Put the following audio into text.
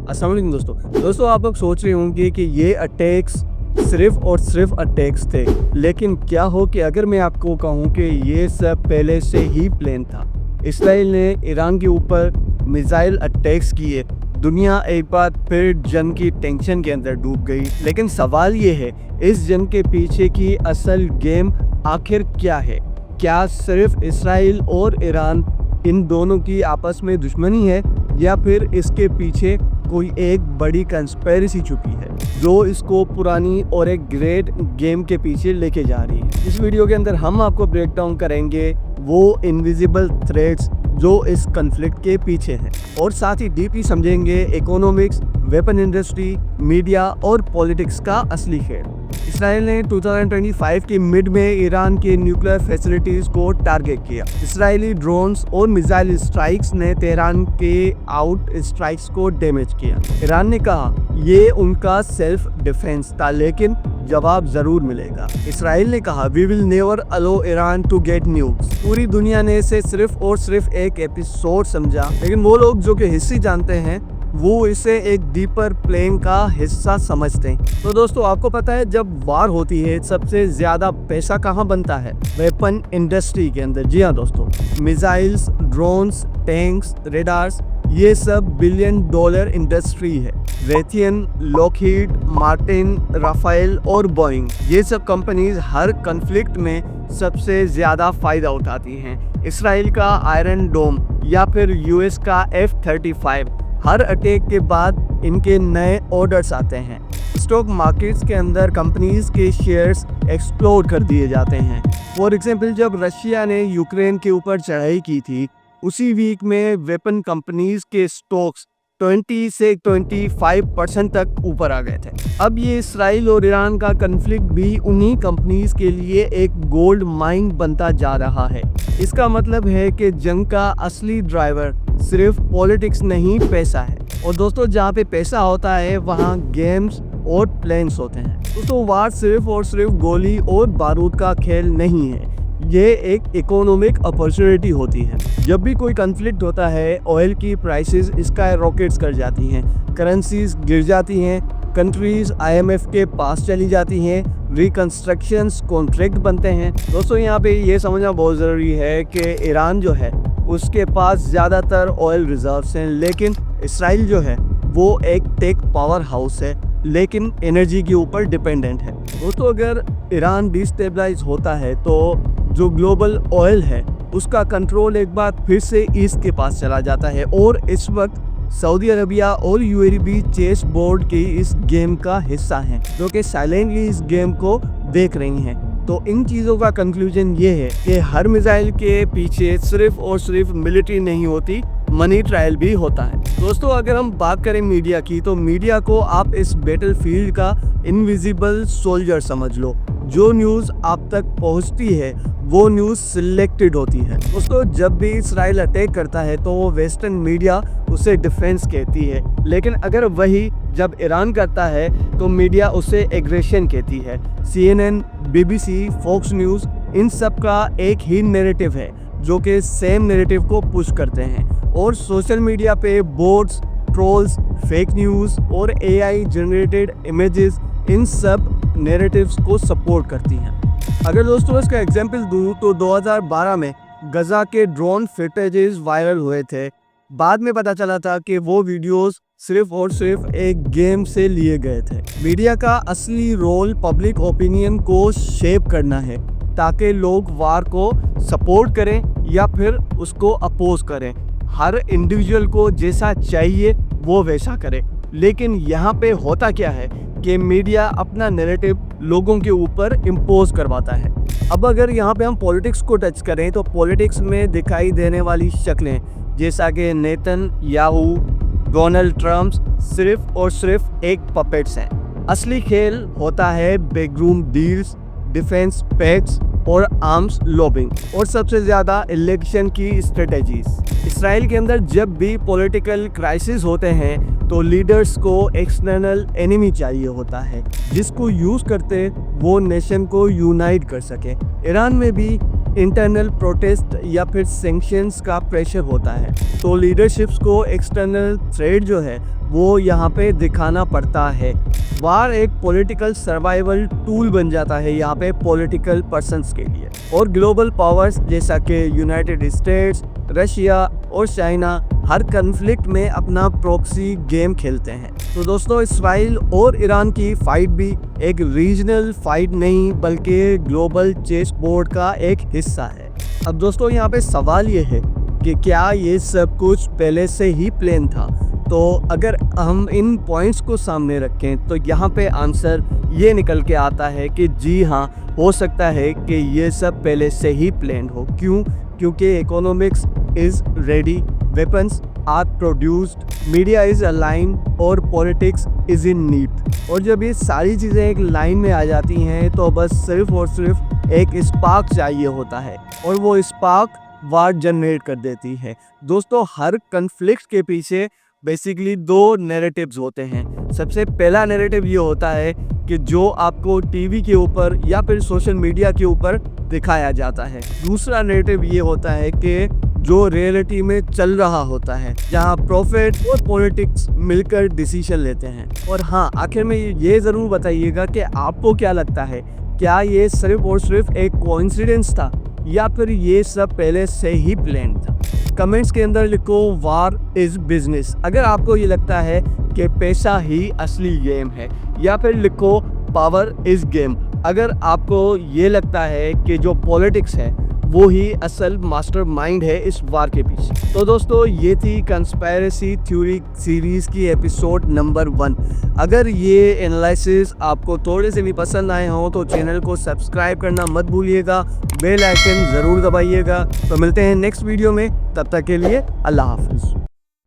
अस्सलाम वालेकुम दोस्तों आप लोग सोच रहे होंगे कि ये अटैक्स सिर्फ और सिर्फ अटैक्स थे, लेकिन क्या हो कि अगर मैं आपको कहूँ कि ये सब पहले से ही प्लान था। इसराइल ने ईरान के ऊपर मिसाइल अटैक्स किए, दुनिया एक बार फिर जंग की टेंशन के अंदर डूब गई। लेकिन सवाल ये है, इस जंग के पीछे की असल गेम आखिर क्या है? क्या सिर्फ इसराइल और ईरान इन दोनों की आपस में दुश्मनी है, या फिर इसके पीछे कोई एक बड़ी कंस्पिरेसी छुपी है जो इसको पुरानी और एक ग्रेट गेम के पीछे लेके जा रही है? इस वीडियो के अंदर हम आपको ब्रेक डाउन करेंगे वो इनविजिबल थ्रेड्स जो इस कन्फ्लिक्ट के पीछे हैं, और साथ ही डीपली समझेंगे इकोनॉमिक्स, वेपन इंडस्ट्री, मीडिया और पॉलिटिक्स का असली खेल। इसराइल ने 2025 के मिड में ईरान के न्यूक्लियर फैसिलिटीज को टारगेट किया। इसराइली ड्रोन्स और मिसाइल स्ट्राइक्स ने तेहरान के आउट स्ट्राइक्स को डैमेज किया। ईरान ने कहा ये उनका सेल्फ डिफेंस था, लेकिन जवाब जरूर मिलेगा। इसराइल ने कहा we will never allow Iran to get nukes. पूरी दुनिया ने इसे सिर्फ और सिर्फ एक एपिसोड समझा, लेकिन वो लोग जो कि हिस्ट्री जानते हैं वो इसे एक डीपर प्लेन का हिस्सा समझते हैं। तो दोस्तों आपको पता है जब वार होती है सबसे ज्यादा पैसा कहाँ बनता है? वेपन इंडस्ट्री के अंदर। जी हाँ दोस्तों, मिसाइल्स, ड्रोन्स, टैंक्स, रेडार्स, ये सब बिलियन डॉलर इंडस्ट्री है। रेथियन, लॉकहीड मार्टिन, राफेल और बोइंग, ये सब कंपनीज हर कन्फ्लिक्ट में सबसे ज्यादा फायदा उठाती हैं। इसराइल का आयरन डोम या फिर यूएस का F-35, हर अटैक के बाद इनके नए ऑर्डर्स आते हैं। स्टॉक मार्केट्स के अंदर कंपनीज के शेयर्स एक्सप्लोड कर दिए जाते हैं। फॉर एग्जांपल, जब रशिया ने यूक्रेन के ऊपर चढ़ाई की थी, उसी वीक में वेपन कंपनीज के स्टॉक्स 20 से 25% तक ऊपर आ गए थे। अब ये इसराइल और ईरान का कन्फ्लिक्ट भी उन्हीं कंपनीज के लिए एक गोल्ड माइन बनता जा रहा है। इसका मतलब है कि जंग का असली ड्राइवर सिर्फ पॉलिटिक्स नहीं, पैसा है। और दोस्तों जहाँ पे पैसा होता है वहाँ गेम्स और प्लान्स होते हैं। दोस्तों वार सिर्फ और सिर्फ गोली और बारूद का खेल नहीं है, ये एक इकोनॉमिक अपॉर्चुनिटी होती है। जब भी कोई कन्फ्लिक्ट होता है, ऑयल की प्राइसेस स्काई रॉकेट्स कर जाती हैं, करेंसीज गिर जाती हैं, कंट्रीज IMF के पास चली जाती हैं, रिकंस्ट्रक्शंस कॉन्ट्रैक्ट बनते हैं। दोस्तों यहाँ पे ये समझना बहुत ज़रूरी है कि ईरान जो है उसके पास ज़्यादातर ऑयल रिजर्व्स हैं, लेकिन इसराइल जो है वो एक टेक पावर हाउस है, लेकिन एनर्जी के ऊपर डिपेंडेंट है। दोस्तों अगर ईरान डिस्टेबलाइज होता है तो जो ग्लोबल ऑयल है उसका कंट्रोल एक बार फिर से ईस्ट के पास चला जाता है, और इस वक्त सऊदी अरबिया और UAE भी चेस बोर्ड की इस गेम का हिस्सा हैं, जो कि साइलेंटली इस गेम को देख रही हैं। तो इन चीज़ों का कंक्लूजन ये है कि हर मिसाइल के पीछे सिर्फ और सिर्फ मिलिट्री नहीं होती, मनी ट्रायल भी होता है। दोस्तों अगर हम बात करें मीडिया की, तो मीडिया को आप इस बैटलफील्ड का इनविजिबल सोल्जर समझ लो। जो न्यूज़ आप तक पहुंचती है वो न्यूज़ सिलेक्टेड होती है। दोस्तों जब भी इसराइल अटैक करता है तो वो वेस्टर्न मीडिया उसे डिफेंस कहती है, लेकिन अगर वही जब ईरान करता है तो मीडिया उसे एग्रेशन कहती है। CNN, BBC, फॉक्स न्यूज़, इन सब का एक ही नैरेटिव है जो कि सेम नैरेटिव को पुश करते हैं, और सोशल मीडिया पे बोट्स, ट्रोल्स, फेक न्यूज़ और AI जनरेटेड इमेजेस इन सब नैरेटिव्स को सपोर्ट करती हैं। अगर दोस्तों इसका एग्जांपल दूँ तो 2012 में गजा के ड्रोन फुटेजेस वायरल हुए थे। बाद में पता चला था कि वो वीडियोस सिर्फ और सिर्फ एक गेम से लिए गए थे। मीडिया का असली रोल पब्लिक ओपिनियन को शेप करना है, ताकि लोग वार को सपोर्ट करें या फिर उसको अपोज करें। हर इंडिविजुअल को जैसा चाहिए वो वैसा करे। लेकिन यहाँ पे होता क्या है कि मीडिया अपना नैरेटिव लोगों के ऊपर इम्पोज करवाता है। अब अगर यहाँ पे हम पॉलिटिक्स को टच करें तो पॉलिटिक्स में दिखाई देने वाली शक्लें जैसा कि नेतन्याहू, डोनाल्ड ट्रम्प सिर्फ और सिर्फ एक पपेट्स हैं। असली खेल होता है बैकरूम डील्स, डिफेंस पैक्ट्स और आर्म्स लॉबिंग, और सबसे ज़्यादा इलेक्शन की स्ट्रेटेजीज। इसराइल के अंदर जब भी पॉलिटिकल क्राइसिस होते हैं तो लीडर्स को एक्सटर्नल एनिमी चाहिए होता है, जिसको यूज़ करते वो नेशन को यूनाइट कर सके। ईरान में भी इंटरनल प्रोटेस्ट या फिर सैंक्शंस का प्रेशर होता है, तो लीडरशिप्स को एक्सटर्नल थ्रेट जो है वो यहाँ पे दिखाना पड़ता है। वार एक पॉलिटिकल सर्वाइवल टूल बन जाता है यहाँ पे पॉलिटिकल पर्सन्स के लिए, और ग्लोबल पावर्स जैसा कि यूनाइटेड स्टेट्स, रशिया और चाइना हर कन्फ्लिक्ट में अपना प्रॉक्सी गेम खेलते हैं। तो दोस्तों, इसराइल और ईरान की फाइट भी एक रीजनल फाइट नहीं बल्कि ग्लोबल चेस बोर्ड का एक हिस्सा है। अब दोस्तों, यहाँ पे सवाल ये है कि क्या ये सब कुछ पहले से ही प्लान था? तो अगर हम इन पॉइंट्स को सामने रखें तो यहाँ पे आंसर ये निकल के आता है कि जी हाँ, हो सकता है कि ये सब पहले से ही प्लान हो। क्यों? क्योंकि economics is ready, weapons are produced, media is aligned और पॉलिटिक्स इज इन नीड। और जब ये सारी चीज़ें एक लाइन में आ जाती हैं तो बस सिर्फ और सिर्फ एक स्पार्क चाहिए होता है, और वो स्पार्क वार जनरेट कर देती है। दोस्तों, हर कन्फ्लिक्ट के पीछे बेसिकली दो नैरेटिव्स होते हैं। सबसे पहला नैरेटिव ये होता है कि जो आपको टीवी के ऊपर या फिर सोशल मीडिया के ऊपर दिखाया जाता है। दूसरा नैरेटिव ये होता है कि जो रियलिटी में चल रहा होता है, जहां प्रॉफिट और पॉलिटिक्स मिलकर डिसीजन लेते हैं। और हाँ, आखिर में ये ज़रूर बताइएगा कि आपको क्या लगता है, क्या ये सिर्फ और सिर्फ एक कोइंसिडेंस था या फिर ये सब पहले से ही प्लान था? कमेंट्स के अंदर लिखो वार इज बिजनेस अगर आपको ये लगता है कि पैसा ही असली गेम है, या फिर लिखो पावर इज गेम अगर आपको ये लगता है कि जो पॉलिटिक्स है वो ही असल मास्टरमाइंड है इस वार के पीछे। तो दोस्तों, ये थी कंस्पायरेसी थ्योरी सीरीज़ की एपिसोड नंबर 1। अगर ये एनालिसिस आपको थोड़े से भी पसंद आए हों तो चैनल को सब्सक्राइब करना मत भूलिएगा, बेल आइकन ज़रूर दबाइएगा। तो मिलते हैं नेक्स्ट वीडियो में, तब तक के लिए अल्लाह हाफिज़।